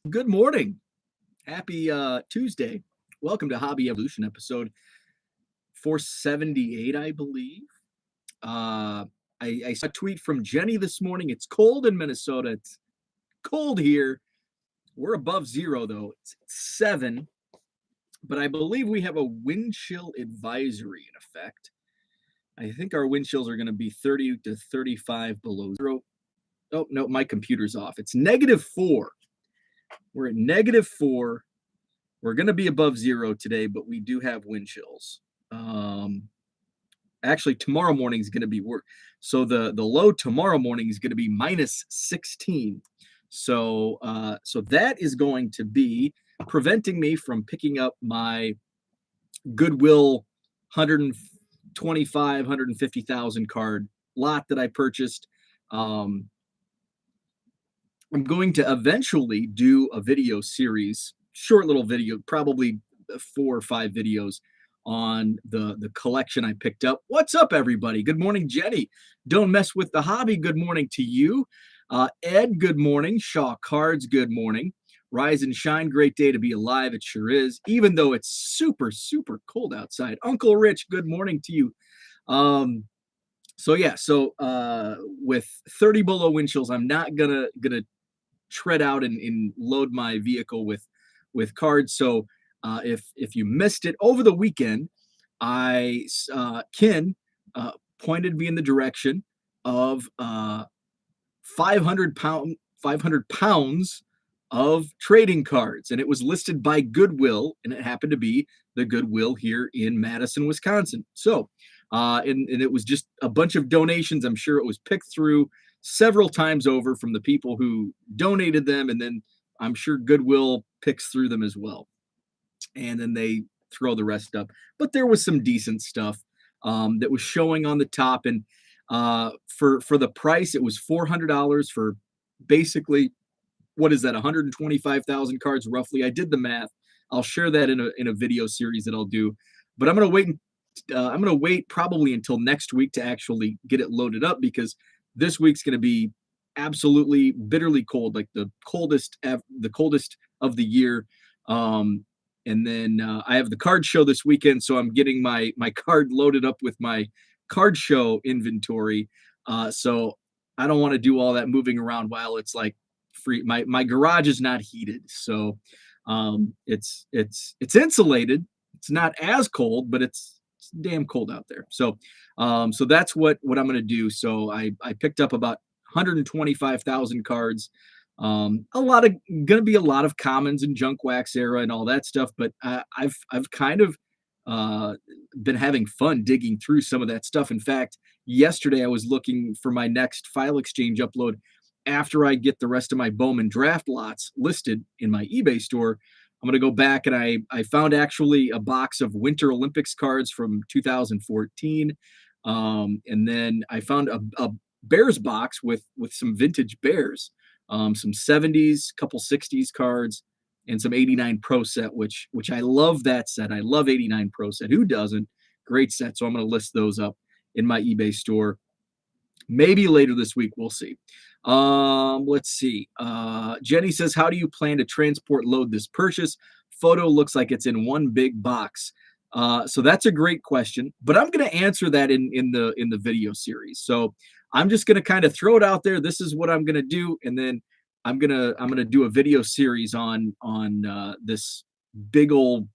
Good morning. Happy Tuesday. Welcome to Hobby Evolution episode 478, I believe. Uh, I saw a tweet from Jenny this morning. It's cold in Minnesota. It's cold here. We're above zero, though. It's 7, but I believe we have a wind chill advisory in effect. I think our wind chills are going to be 30 to 35 below zero. Oh, no, my computer's off. It's -4. We're at -4. We're going to be above zero today, but we do have wind chills. Actually, tomorrow morning is going to be worse. So the low tomorrow morning is going to be -16. So that is going to be preventing me from picking up my Goodwill 125, 150,000 card lot that I purchased. Um, I'm going to eventually do a video series, short little video, probably 4 or 5 videos on the collection I picked up. What's up, everybody? Good morning, Jenny. Don't mess with the hobby. Good morning to you. Ed, good morning. Shaw Cards, good morning. Rise and shine. Great day to be alive. It sure is, even though it's super, super cold outside. Uncle Rich, good morning to you. So with 30 below wind chills, I'm not gonna tread out and load my vehicle with cards. So if you missed it over the weekend, Ken pointed me in the direction of 500 pounds of trading cards, and it was listed by Goodwill, and it happened to be the Goodwill here in Madison, Wisconsin. So and it was just a bunch of donations. I'm sure it was picked through several times over from the people who donated them, and then I'm sure Goodwill picks through them as well, and then they throw the rest up. But there was some decent stuff that was showing on the top, and for the price, it was $400 for basically, what is that, 125,000 cards roughly. I did the math. I'll share that in a video series that I'll do, but I'm going to wait probably until next week to actually get it loaded up, because this week's going to be absolutely bitterly cold, like the coldest of the year. And then I have the card show this weekend, so I'm getting my card loaded up with my card show inventory. So I don't want to do all that moving around while it's like free. My garage is not heated, so it's insulated. It's not as cold, but it's damn cold out there. So that's what I'm going to do. So I picked up about 125,000 cards. Gonna be a lot of commons and junk wax era and all that stuff, but I've kind of uh, been having fun digging through some of that stuff. In fact, yesterday I was looking for my next file exchange upload after I get the rest of my Bowman draft lots listed in my eBay store. I'm going to go back, and I found actually a box of Winter Olympics cards from 2014. And then I found a Bears box with some vintage Bears, some 70s, couple 60s cards, and some 89 Pro set, which I love that set. I love 89 Pro set. Who doesn't? Great set. So I'm going to list those up in my eBay store. Maybe later this week. We'll see. Let's see. Jenny says, how do you plan to transport load this purchase? Photo looks like it's in one big box. So that's a great question, but I'm going to answer that in the video series. So I'm just going to kind of throw it out there. This is what I'm going to do, and then I'm gonna do a video series on this big old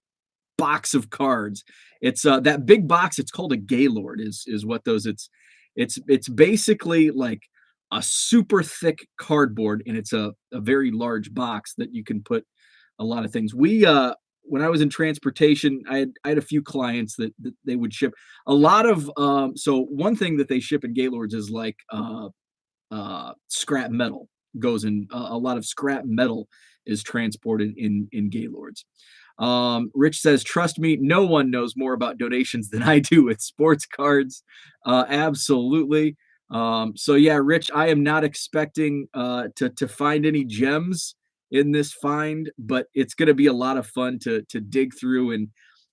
box of cards. It's that big box. It's called a Gaylord. Is what those. It's basically like a super thick cardboard, and it's a very large box that you can put a lot of things. We when I was in transportation, I had a few clients that they would ship a lot of. So one thing that they ship in Gaylords is like scrap metal. Goes in a lot of scrap metal is transported in Gaylords. Rich says, trust me, no one knows more about donations than I do with sports cards. Absolutely. So yeah, Rich, I am not expecting to find any gems in this find, but it's going to be a lot of fun to dig through. And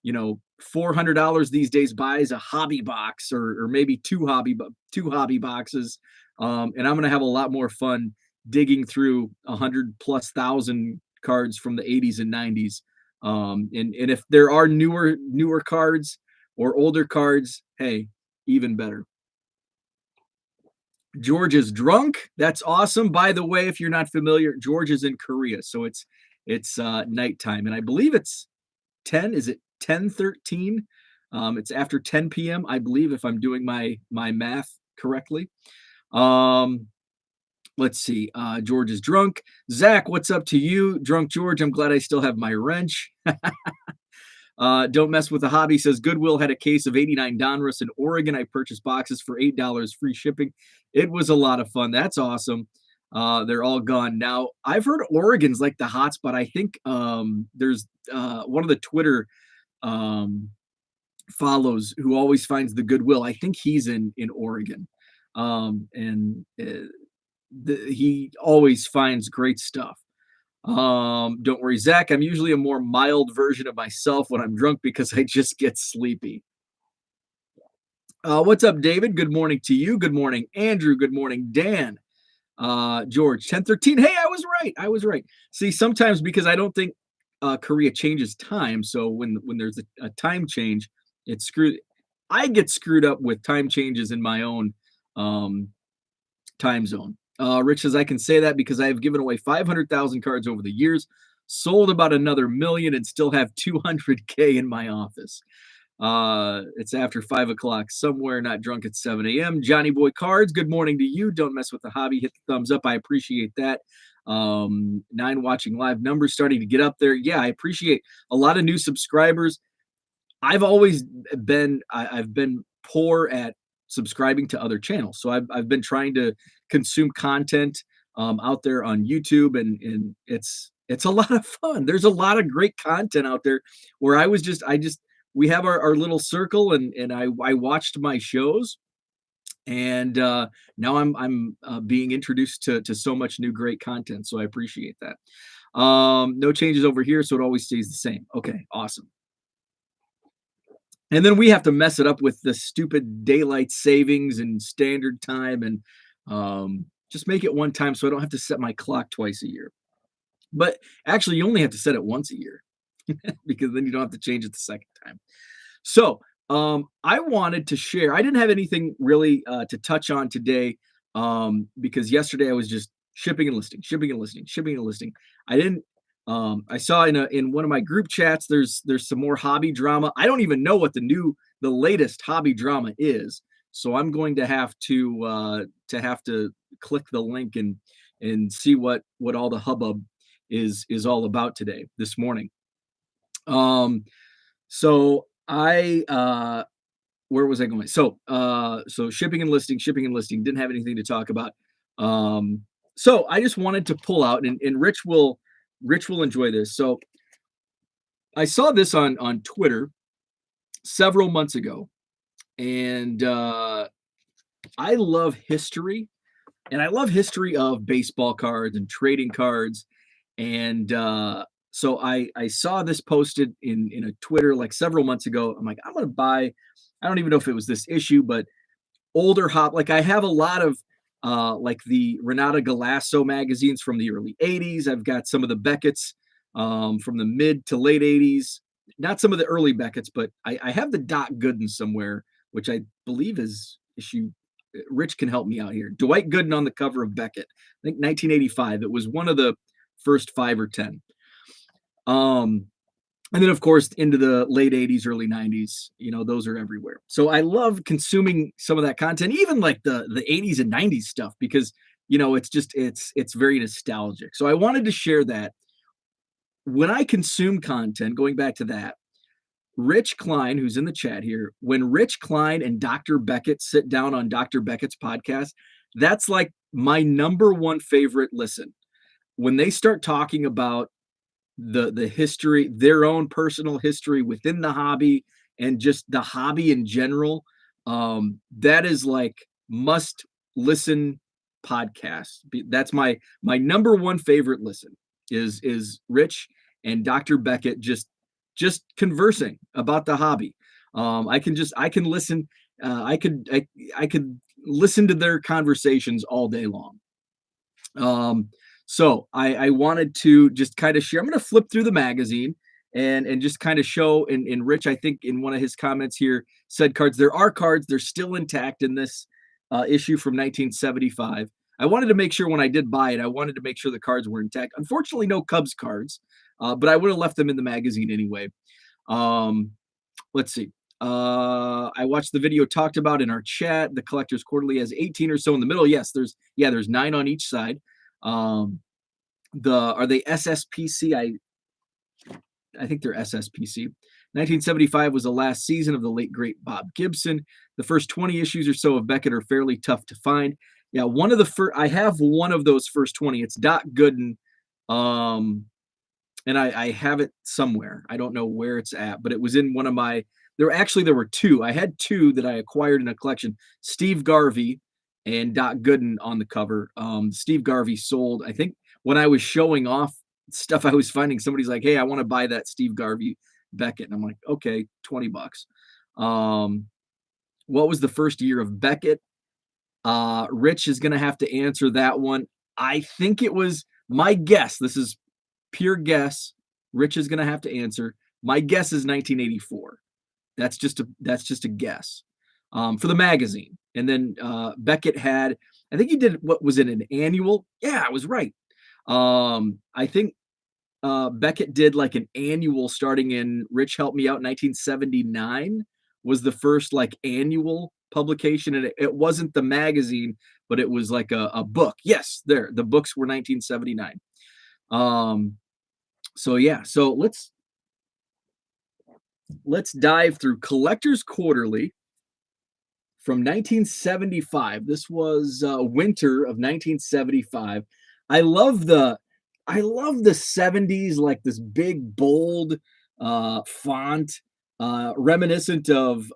$400 these days buys a hobby box, or maybe two hobby boxes. And I'm going to have a lot more fun digging through 100+ thousand cards from the 80s and 90s. And if there are newer cards or older cards, hey, even better. George is drunk. That's awesome. By the way, if you're not familiar, George is in Korea, so it's nighttime, and I believe it's 10. Is it 10:13? It's after 10 p.m. I believe, if I'm doing my math correctly. Um, let's see. George is drunk. Zach, what's up to you, drunk George? I'm glad I still have my wrench. Don't mess with the hobby says Goodwill had a case of 89 Donruss in Oregon. I purchased boxes for $8, free shipping. It was a lot of fun. That's awesome. They're all gone now. I've heard Oregon's like the hotspot. I think there's one of the Twitter follows who always finds the Goodwill. I think he's in Oregon, and he always finds great stuff. Don't worry, Zach. I'm usually a more mild version of myself when I'm drunk because I just get sleepy. What's up, David? Good morning to you. Good morning, Andrew. Good morning, Dan. George, 10:13. Hey, I was right. I was right. See, sometimes because I don't think Korea changes time, so when there's a time change, it's screwed. I get screwed up with time changes in my own time zone. Rich says, I can say that because I have given away 500,000 cards over the years, sold about another million, and still have 200K in my office. It's after 5 o'clock somewhere, not drunk at 7 a.m. Johnny Boy Cards, good morning to you. Don't mess with the hobby. Hit the thumbs up. I appreciate that. 9 watching live, numbers starting to get up there. Yeah, I appreciate a lot of new subscribers. I've always been, I've been poor at subscribing to other channels. So I've been trying to consume content out there on YouTube, and it's a lot of fun. There's a lot of great content out there where we have our little circle, and I watched my shows, and now I'm being introduced to so much new great content. So I appreciate that. No changes over here, so it always stays the same. Okay, awesome. And then we have to mess it up with the stupid daylight savings and standard time, and just make it one time so I don't have to set my clock twice a year. But actually, you only have to set it once a year because then you don't have to change it the second time. So I wanted to share. I didn't have anything really to touch on today because yesterday I was just shipping and listing, shipping and listing, shipping and listing. I didn't. I saw in one of my group chats there's some more hobby drama. I don't even know what the latest hobby drama is. So I'm going to have to click the link and see what all the hubbub is all about this morning. So I where was I going? So shipping and listing didn't have anything to talk about. So I just wanted to pull out, and Rich will enjoy this. So I saw this on Twitter several months ago, and I love history, and I love history of baseball cards and trading cards, and so I saw this posted in a Twitter like several months ago. I'm like, I'm gonna buy. I don't even know if it was this issue, but older like I have a lot of like the Renata Galasso magazines from the early 80s. I've got some of the Beckett's from the mid to late 80s. Not some of the early Beckett's, but I have the Doc Gooden somewhere, which I believe is issue. Rich can help me out here. Dwight Gooden on the cover of Beckett, I think 1985. It was one of the first 5 or 10. And then, of course, into the late 80s, early 90s, those are everywhere. So I love consuming some of that content, even like the 80s and 90s stuff, because, it's very nostalgic. So I wanted to share that. When I consume content, going back to that, Rich Klein, who's in the chat here, when Rich Klein and Dr. Beckett sit down on Dr. Beckett's podcast, that's like my number one favorite listen. When they start talking about the history, their own personal history within the hobby, and just the hobby in general, that is like must listen podcast. That's my number one favorite listen is Rich and Dr. Beckett just conversing about the hobby. I can listen. I could listen to their conversations all day long. So I wanted to just kind of share. I'm going to flip through the magazine and just kind of show. And Rich, I think in one of his comments here said cards. There are cards. They're still intact in this issue from 1975. I wanted to make sure when I did buy it, I wanted to make sure the cards were intact. Unfortunately, no Cubs cards, but I would have left them in the magazine anyway. Um, let's see. I watched the video talked about in our chat. The Collectors Quarterly has 18 or so in the middle. Yes, there's 9 on each side. Are they SSPC? I think they're SSPC. 1975 was the last season of the late great Bob Gibson. The first 20 issues or so of Beckett are fairly tough to find. Yeah, one of the first. I have one of those first 20. It's Doc Gooden, and I have it somewhere. I don't know where it's at, but it was in one of my. There were 2. I had 2 that I acquired in a collection. Steve Garvey and Doc Gooden on the cover. Steve Garvey sold. I think when I was showing off stuff I was finding, somebody's like, "Hey, I want to buy that Steve Garvey Beckett," and I'm like, "Okay, $20." What was the first year of Beckett? Rich is going to have to answer that one. I think it was my guess. This is pure guess. Rich is going to have to answer. My guess is 1984. That's just a guess for the magazine. And then Beckett had, I think he did, what was it, an annual? Yeah, I was right. I think Beckett did like an annual starting in, Rich helped me out, 1979 was the first like annual publication. And it wasn't the magazine, but it was like a book. Yes, the books were 1979. So yeah, so let's dive through Collectors Quarterly from 1975. This was winter of 1975. I love the 70s, like this big bold font, reminiscent of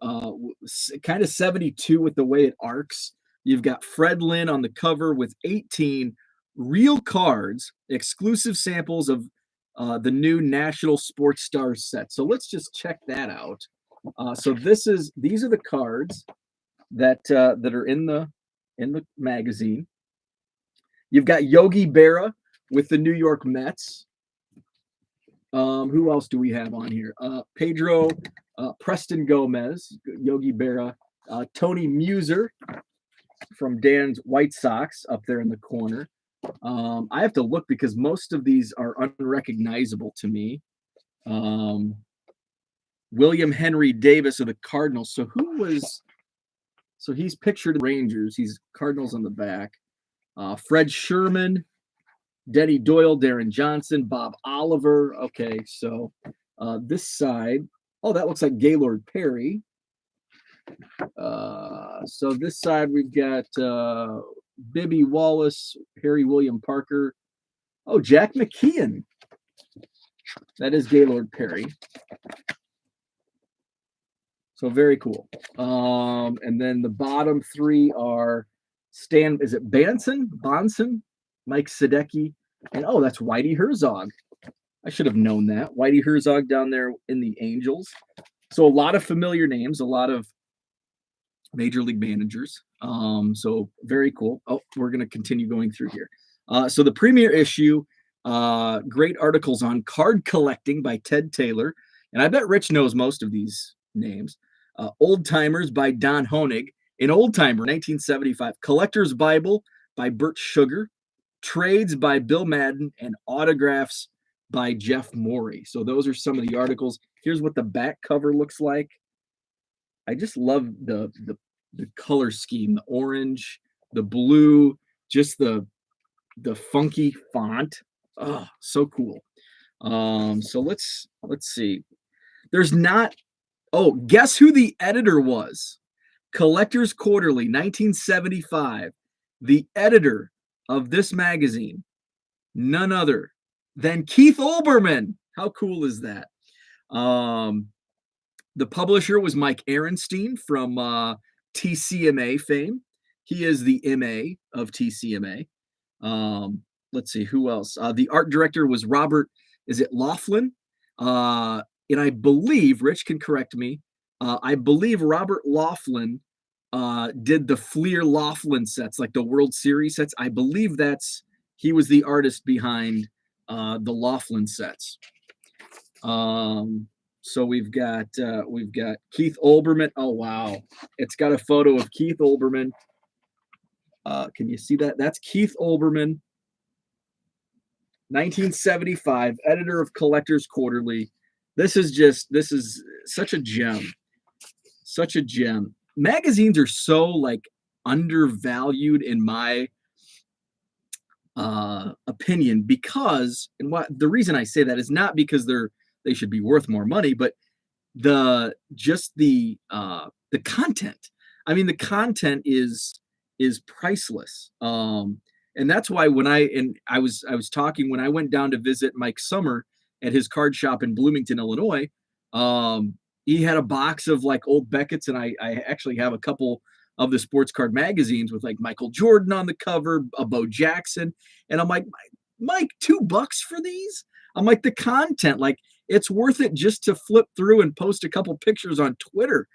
kind of 72 with the way it arcs. You've got Fred Lynn on the cover with 18 real cards, exclusive samples of the new National Sports Stars set. So let's just check that out. So these are the cards that are in the magazine. You've got Yogi Berra with the New York Mets. Who else do we have on here? Pedro Preston Gomez, Yogi Berra, Tony Muser from Dan's White Sox up there in the corner. I have to look because most of these are unrecognizable to me. William Henry Davis of the Cardinals. So he's pictured in Rangers. He's Cardinals on the back. Fred Sherman, Denny Doyle, Darren Johnson, Bob Oliver. Okay, so this side, oh, that looks like Gaylord Perry. So this side we've got Bibby Wallace, Harry William Parker. Oh, Jack McKeon. That is Gaylord Perry. So very cool. And then the bottom 3 are is it Bonson, Mike Sadecki, and oh, that's Whitey Herzog. I should have known that. Whitey Herzog down there in the Angels. So a lot of familiar names, a lot of major league managers. So very cool. Oh, we're going to continue going through here. So the premiere issue, great articles on card collecting by Ted Taylor. And I bet Rich knows most of these names. Old Timers by Don Honig. An Old Timer, 1975. Collector's Bible by Bert Sugar. Trades by Bill Madden. And Autographs by Jeff Morey. So those are some of the articles. Here's what the back cover looks like. I just love the color scheme, the orange, the blue, just the funky font. Oh, so cool. So let's see. There's not. Oh, guess who the editor was? Collectors Quarterly, 1975. The editor of this magazine, none other than Keith Olbermann. How cool is that? The publisher was Mike Ehrenstein from TCMA fame. He is the MA of TCMA. Let's see, who else? The art director was Robert, is it Laughlin? And I believe, Rich can correct me, I believe Robert Laughlin did the Fleer Laughlin sets, like the World Series sets. I believe that's He was the artist behind the Laughlin sets. So we've got Keith Olbermann. Oh wow, it's got a photo of Keith Olbermann. Can you see that? That's Keith Olbermann, 1975, editor of Collectors Quarterly. This is such a gem, such a gem. Magazines are so like undervalued in my opinion, because, and what the reason I say that is not because they should be worth more money, but the content. I mean, the content is priceless. And that's why I was talking when I went down to visit Mike Summer at his card shop in Bloomington, Illinois. He had a box of like old Beckett's, and I actually have a couple of the sports card magazines with like Michael Jordan on the cover, a Bo Jackson, and I'm like, Mike, $2 for these? I'm like, the content, like, it's worth it just to flip through and post a couple pictures on Twitter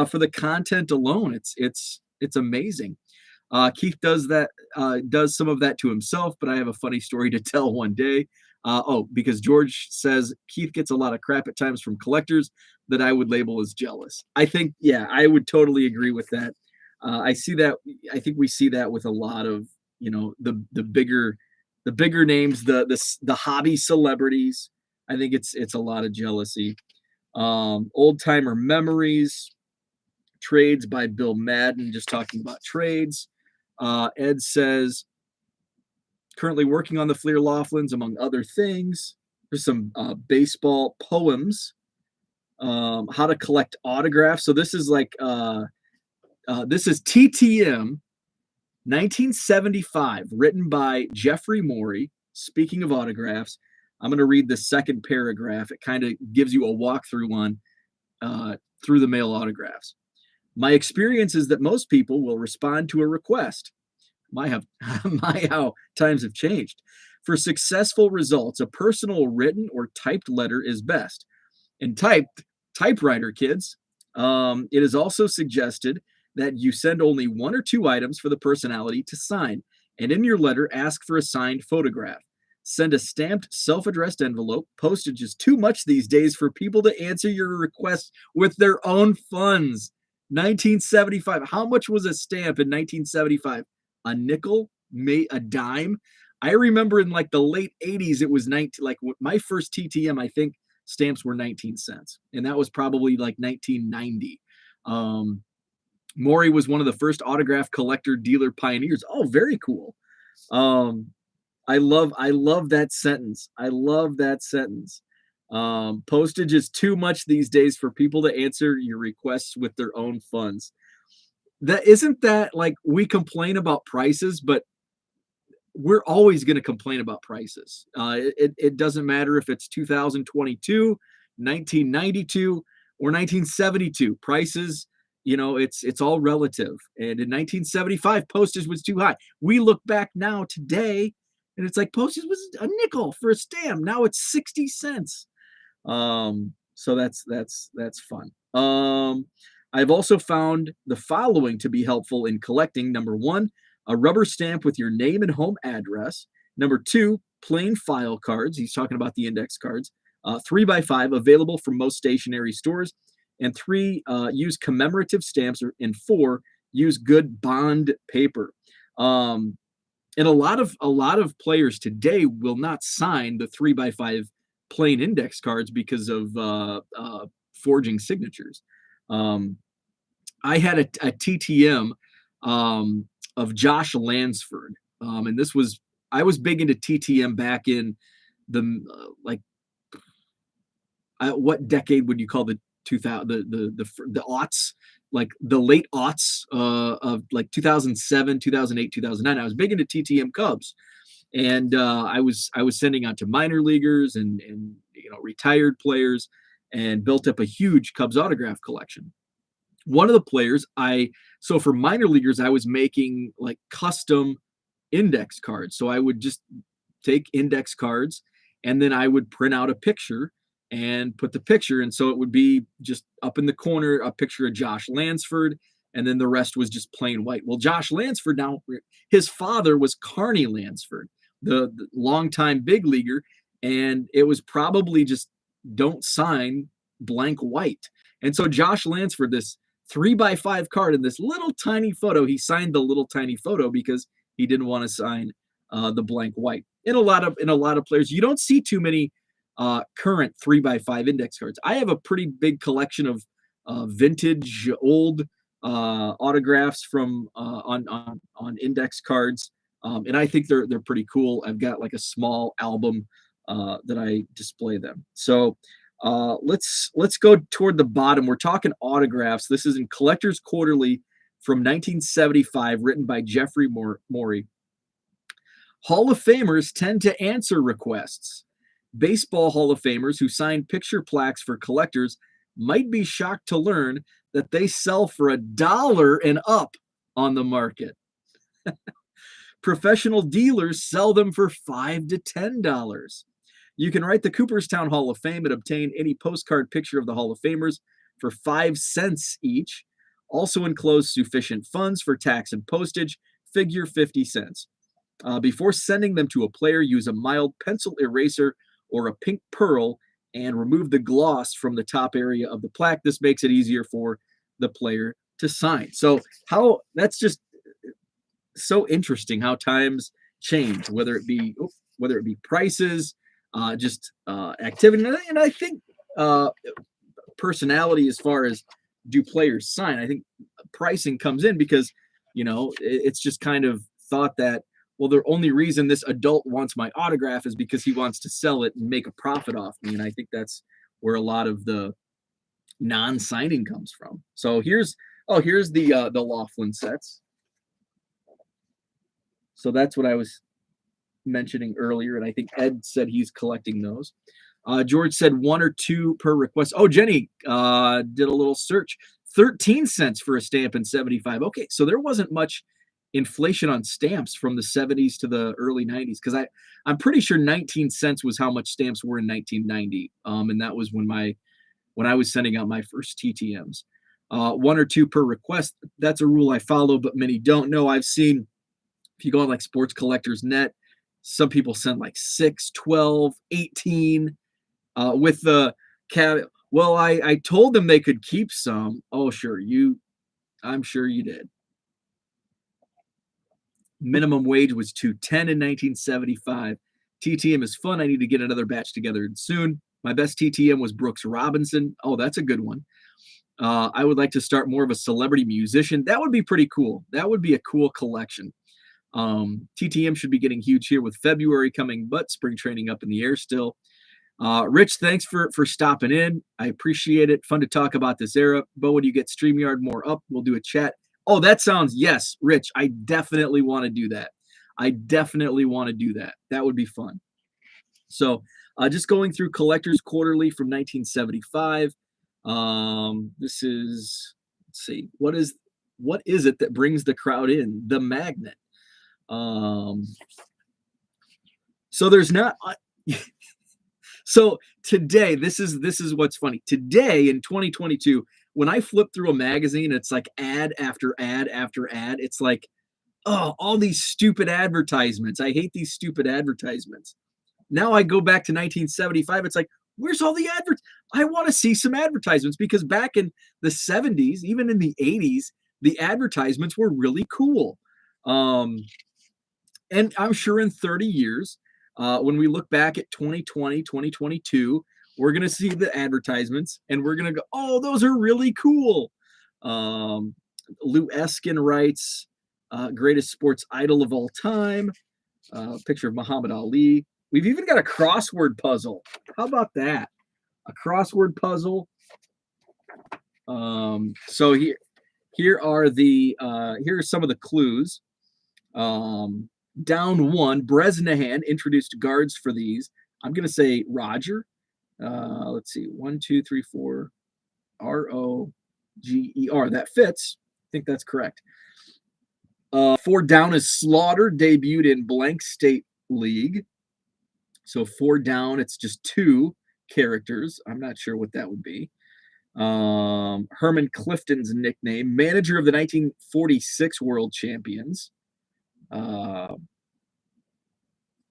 for the content alone. It's amazing. Keith does some of that to himself, but I have a funny story to tell one day. Because George says Keith gets a lot of crap at times from collectors that I would label as jealous. I think, yeah, I would totally agree with that. I see that. I think we see that with a lot of, the bigger names, the hobby celebrities. I think it's a lot of jealousy. Old timer memories, trades by Bill Madden. Just talking about trades. Ed says currently working on the Fleer Laughlins, among other things. There's some baseball poems. How to collect autographs. So this is like this is TTM 1975, written by Jeffrey Morey. Speaking of autographs, I'm going to read the second paragraph. It kind of gives you a walkthrough on through the mail autographs. My experience is that most people will respond to a request. How times have changed. For successful results, a personal written or typed letter is best. And typewriter, kids. It is also suggested that you send only 1 or 2 items for the personality to sign, and in your letter, ask for a signed photograph. Send a stamped, self-addressed envelope. Postage is too much these days for people to answer your request with their own funds. 1975. How much was a stamp in 1975? A nickel, a dime. I remember in like the late 80s, it was 19. Like my first TTM, I think stamps were 19 cents, and that was probably like 1990. Maury was one of the first autograph collector dealer pioneers. Oh, very cool. I love that sentence. I love that sentence. Postage is too much these days for people to answer your requests with their own funds. That isn't that like we complain about prices, but we're always going to complain about prices. It doesn't matter if it's 2022, 1992, or 1972. Prices, it's all relative. And in 1975, postage was too high. We look back now today, and it's like postage was a nickel for a stamp. Now it's 60 cents. So that's fun. I've also found the following to be helpful in collecting. Number 1, a rubber stamp with your name and home address. Number 2, plain file cards. He's talking about the index cards. 3x5, available from most stationery stores. And 3, use commemorative stamps. And 4, use good bond paper. And a lot of players today will not sign the 3x5 plain index cards because of forging signatures. I had a TTM of Josh Lansford, and I was big into TTM back in the what decade would you call the 2000 the aughts, like the late aughts of like 2007, 2008, 2009. I was big into TTM Cubs, and I was sending out to minor leaguers and retired players, and built up a huge Cubs autograph collection. One of the players so for minor leaguers, I was making like custom index cards. So I would just take index cards, and then I would print out a picture and put the picture. And so it would be just up in the corner, a picture of Josh Lansford, and then the rest was just plain white. Well, Josh Lansford, now his father was Carney Lansford. the longtime big leaguer, and it was probably just don't sign blank white. And so Josh Lansford, this 3x5 card in this little tiny photo, he signed the little tiny photo because he didn't want to sign the blank white. In a lot of players, you don't see too many current 3x5 index cards. I have a pretty big collection of vintage old autographs from on index cards, and I think they're pretty cool. I've got like a small album that I display them. So let's go toward the bottom. We're talking autographs. This is in Collectors Quarterly from 1975, written by Jeffrey Morey. Hall of Famers tend to answer requests. Baseball Hall of Famers who sign picture plaques for collectors might be shocked to learn that they sell for $1 and up on the market. Professional dealers sell them for $5 to $10. You can write the Cooperstown Hall of Fame and obtain any postcard picture of the Hall of Famers for 5 cents each. Also enclose sufficient funds for tax and postage, figure 50 cents. Before sending them to a player, use a mild pencil eraser or a pink pearl and remove the gloss from the top area of the plaque. This makes it easier for the player to sign. So that's just so interesting how times change, whether it be prices, activity, and I think personality as far as do players sign. I think pricing comes in because it's just kind of thought that, well, the only reason this adult wants my autograph is because he wants to sell it and make a profit off me. And I think that's where a lot of the non-signing comes from. So here's the Laughlin sets. So that's what I was mentioning earlier, and I think Ed said he's collecting those. George said 1 or 2 per request. Oh, Jenny did a little search. 13 cents for a stamp in 75. Okay, so there wasn't much inflation on stamps from the 70s to the early 90s, because I'm pretty sure 19 cents was how much stamps were in 1990, and that was when I was sending out my first TTMs. 1 or 2 per request. That's a rule I follow, but many don't know. I've seen, if you go on like Sports Collectors Net, some people send like 6, 12, 18 with the caveat. Well, I told them they could keep some. Oh, sure, I'm sure you did. Minimum wage was $2.10 in 1975. TTM is fun. I need to get another batch together soon. My best TTM was Brooks Robinson. Oh, that's a good one. I would like to start more of a celebrity musician. That would be pretty cool. That would be a cool collection. TTM should be getting huge here with February coming, but spring training up in the air still. Rich, thanks for stopping in. I appreciate it. Fun to talk about this era. Bo, when you get StreamYard more up, we'll do a chat. Oh, that sounds, yes, Rich, I definitely want to do that. That would be fun. So just going through Collectors Quarterly from 1975. This is, let's see, what is it that brings the crowd in? The magnet. So there's not. So today, this is what's funny. Today in 2022, when I flip through a magazine, it's like ad after ad after ad. It's like, oh, all these stupid advertisements. I hate these stupid advertisements. Now I go back to 1975. It's like, where's all the I want to see some advertisements, because back in the 70s, even in the 80s, the advertisements were really cool. And I'm sure in 30 years, when we look back at 2020, 2022, we're going to see the advertisements and we're going to go, oh, those are really cool. Lou Eskin writes, greatest sports idol of all time. Picture of Muhammad Ali. We've even got a crossword puzzle. How about that? A crossword puzzle. So here are some of the clues. Down 1, Bresnahan introduced guards for these. I'm going to say Roger. Let's see. 1, 2, 3, 4. Roger. That fits. I think that's correct. 4 down is Slaughter, debuted in blank state league. So 4 down, it's just 2 characters. I'm not sure what that would be. Herman Clifton's nickname, manager of the 1946 World Champions.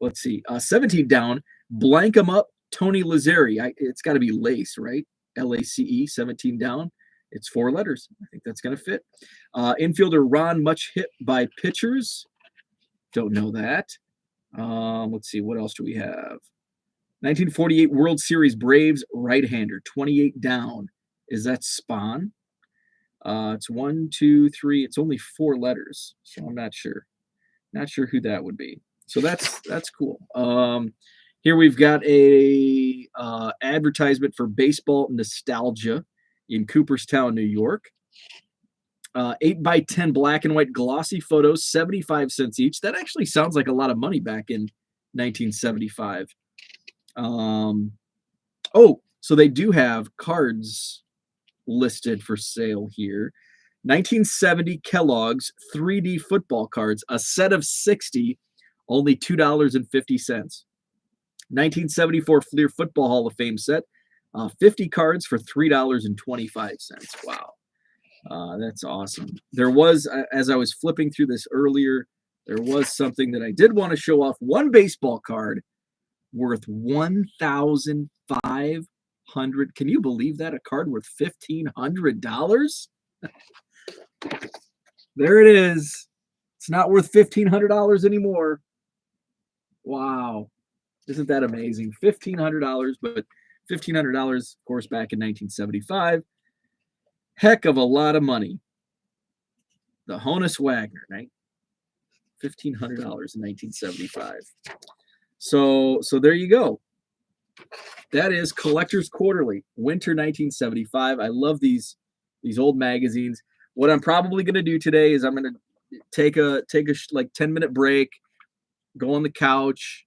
Let's see. 17 down. Blank 'em up. Tony Lazzeri. It's got to be Lace, right? Lace. 17 down. It's 4 letters. I think that's going to fit. Infielder Ron, much hit by pitchers. Don't know that. Let's see. What else do we have? 1948 World Series Braves right-hander. 28 down. Is that Spahn? It's 1, 2, 3. It's only 4 letters, so I'm not sure. Not sure who that would be. So that's cool. Here we've got a advertisement for baseball nostalgia in Cooperstown, New York. 8x10 black and white glossy photos, 75 cents each. That actually sounds like a lot of money back in 1975. Oh, so they do have cards listed for sale here. 1970 Kellogg's 3D football cards, a set of 60, only $2.50. 1974 Fleer Football Hall of Fame set, 50 cards for $3.25. Wow. That's awesome. There was, as I was flipping through this earlier, there was something that I did want to show off. One baseball card worth $1,500. Can you believe that? A card worth $1,500? There it is. It's not worth $1,500 anymore. Wow. Isn't that amazing? $1,500, but $1,500, of course, back in 1975. Heck of a lot of money. The Honus Wagner, right? $1,500 in 1975. So there you go. That is Collectors Quarterly, Winter 1975. I love these old magazines. What I'm probably going to do today is I'm going to take a like 10-minute break, go on the couch,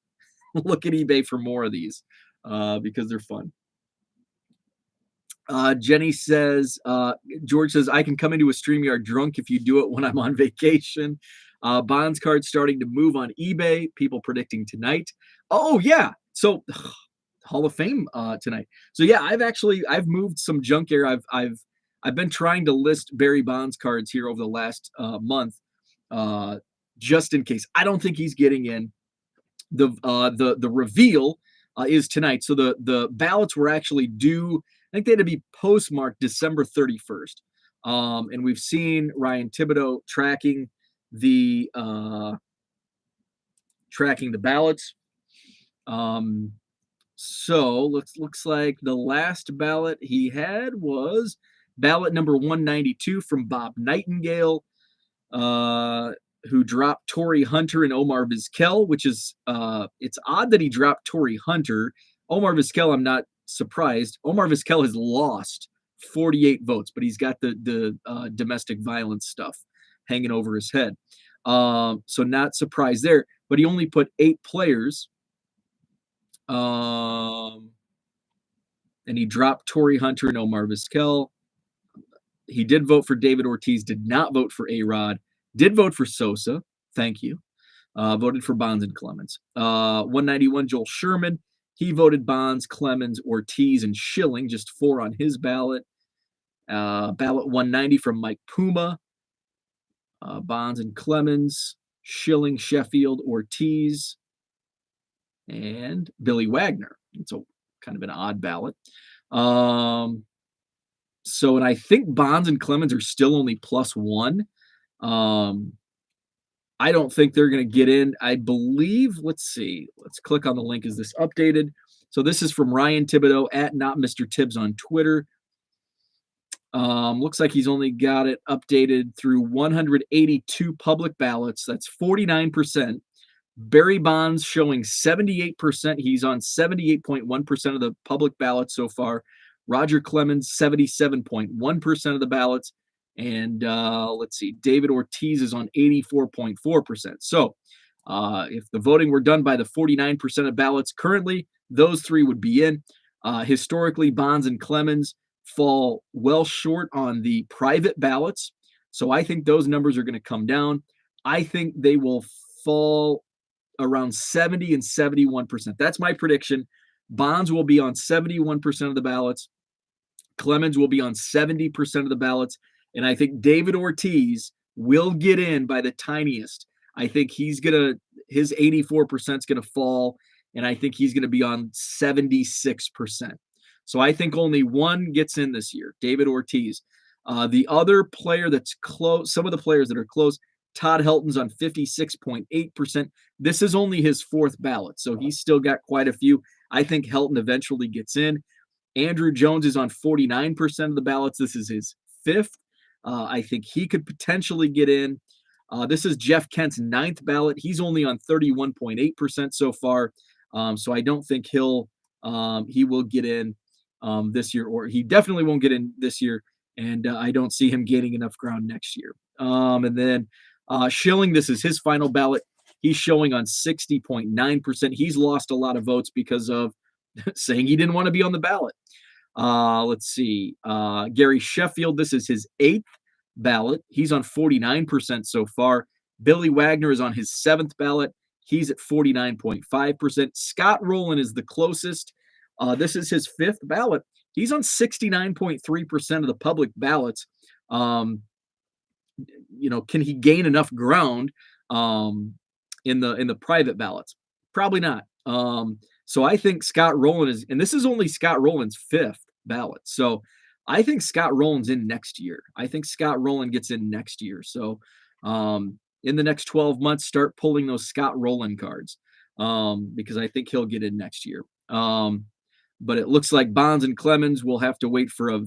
look at eBay for more of these because they're fun. Jenny says, George says, I can come into a StreamYard drunk if you do it when I'm on vacation. Bonds cards starting to move on eBay. People predicting tonight. Oh, yeah. So Hall of Fame tonight. So, yeah, I've moved some junk here. I've been trying to list Barry Bonds cards here over the last month just in case. I don't think he's getting in. The reveal is tonight. So the ballots were actually due. I think they had to be postmarked December 31st. And we've seen Ryan Thibodeau tracking the ballots. So looks like the last ballot he had was ballot number 192 from Bob Nightingale, who dropped Torrey Hunter and Omar Vizquel, which is it's odd that he dropped Torrey Hunter. Omar Vizquel, I'm not surprised. Omar Vizquel has lost 48 votes, but he's got the domestic violence stuff hanging over his head. So not surprised there. But he only put 8 players. And he dropped Torrey Hunter and Omar Vizquel. He did vote for David Ortiz, did not vote for A-Rod, did vote for Sosa. Thank you. Voted for Bonds and Clemens. 191, Joel Sherman. He voted Bonds, Clemens, Ortiz, and Schilling, just 4 on his ballot. Ballot 190 from Mike Puma. Bonds and Clemens, Schilling, Sheffield, Ortiz, and Billy Wagner. It's a kind of an odd ballot. And I think Bonds and Clemens are still only +1. I don't think they're going to get in. I believe, let's see. Let's click on the link. Is this updated? So this is from Ryan Thibodeau at Not Mr. Tibbs on Twitter. Looks like he's only got it updated through 182 public ballots. That's 49%. Barry Bonds showing 78%. He's on 78.1% of the public ballots so far. Roger Clemens, 77.1% of the ballots. And let's see, David Ortiz is on 84.4%. So if the voting were done by the 49% of ballots currently, those 3 would be in. Historically, Bonds and Clemens fall well short on the private ballots. So I think those numbers are going to come down. I think they will fall around 70 and 71%. That's my prediction. Bonds will be on 71% of the ballots. Clemens will be on 70% of the ballots. And I think David Ortiz will get in by the tiniest. I think his 84% is going to fall, and I think he's going to be on 76%. So I think only one gets in this year, David Ortiz. The other player that's close, some of the players that are close, Todd Helton's on 56.8%. This is only his fourth ballot, so he's still got quite a few. I think Helton eventually gets in. Andrew Jones is on 49% of the ballots. This is his fifth. I think he could potentially get in. This is Jeff Kent's ninth ballot. He's only on 31.8% so far. So I don't think he will get in this year, or he definitely won't get in this year. And I don't see him gaining enough ground next year. And then Schilling, this is his final ballot. He's showing on 60.9%. He's lost a lot of votes because of saying he didn't want to be on the ballot. Let's see. Gary Sheffield, this is his eighth ballot. He's on 49% so far. Billy Wagner is on his seventh ballot. He's at 49.5%. Scott Rowland is the closest. This is his fifth ballot. He's on 69.3% of the public ballots. Can he gain enough ground in the private ballots? Probably not. So I think Scott Rowland is, and this is only Scott Rowland's fifth ballot. So I think Scott Rowland's in next year. I think Scott Rowland gets in next year. So in the next 12 months, start pulling those Scott Rowland cards because I think he'll get in next year. But it looks like Bonds and Clemens will have to wait for a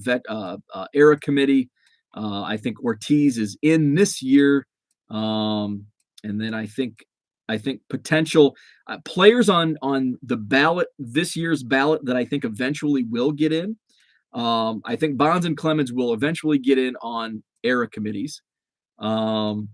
era committee. I think Ortiz is in this year. And then I think potential players on the ballot, this year's ballot, that I think eventually will get in. I think Bonds and Clemens will eventually get in on era committees. Let's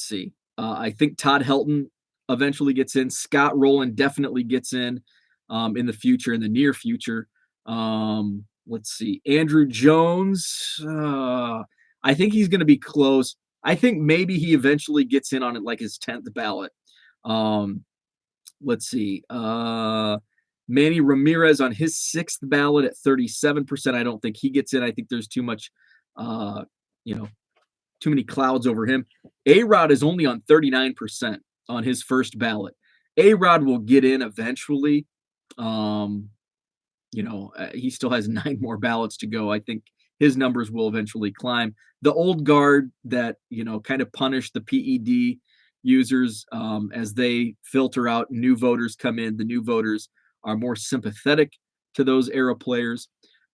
see. I think Todd Helton eventually gets in. Scott Rowland definitely gets in the future, in the near future. Let's see. Andrew Jones, I think he's going to be close. I think maybe he eventually gets in on it, like his 10th ballot. Let's see. Manny Ramirez on his sixth ballot at 37%. I don't think he gets in. I think there's too much, too many clouds over him. A-Rod is only on 39% on his first ballot. A-Rod will get in eventually. He still has 9 more ballots to go. I think his numbers will eventually climb. The old guard that, kind of punish the PED users as they filter out, new voters come in. The new voters are more sympathetic to those era players.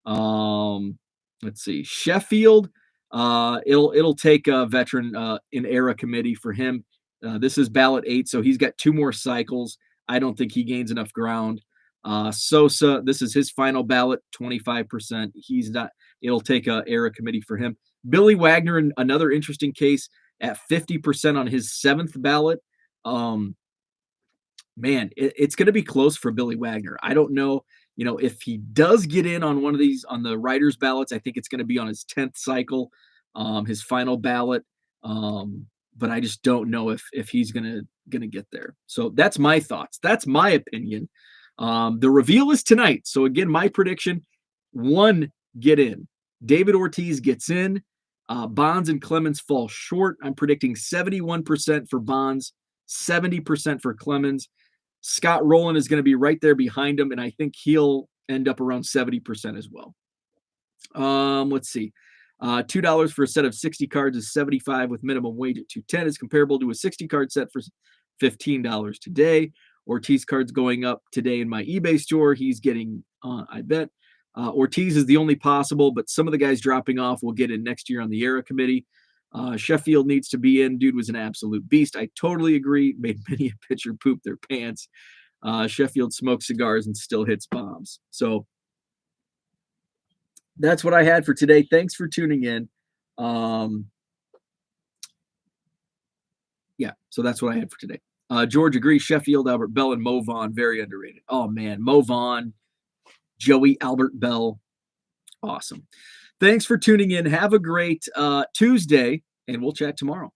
Let's see. Sheffield, it'll take a veteran in era committee for him. This is ballot 8, so he's got 2 more cycles. I don't think he gains enough ground. Sosa, this is his final ballot, 25%. He's not. It'll take a era committee for him. Billy Wagner, another interesting case, at 50% on his 7th ballot. It's going to be close for Billy Wagner. I don't know, if he does get in on one of these on the writers' ballots. I think it's going to be on his 10th cycle, his final ballot. But I just don't know if he's gonna get there. So that's my thoughts. That's my opinion. The reveal is tonight. So again, my prediction: 1 get in. David Ortiz gets in. Bonds and Clemens fall short. I'm predicting 71% for Bonds, 70% for Clemens. Scott Rowland is going to be right there behind him, and I think he'll end up around 70% as well. Let's see. $2 for a set of 60 cards is $75 with minimum wage at $2.10 is comparable to a 60 card set for $15 today. Ortiz cards going up today in my eBay store. He's getting, I bet. Ortiz is the only possible, but some of the guys dropping off will get in next year on the era committee. Sheffield needs to be in. Dude was an absolute beast. I totally agree. Made many a pitcher poop their pants. Sheffield smokes cigars and still hits bombs. So that's what I had for today. Thanks for tuning in. So that's what I had for today. George agrees. Sheffield, Albert Bell, and Mo Vaughn, very underrated. Oh, man. Mo Vaughn, Joey, Albert Bell. Awesome. Thanks for tuning in. Have a great Tuesday, and we'll chat tomorrow.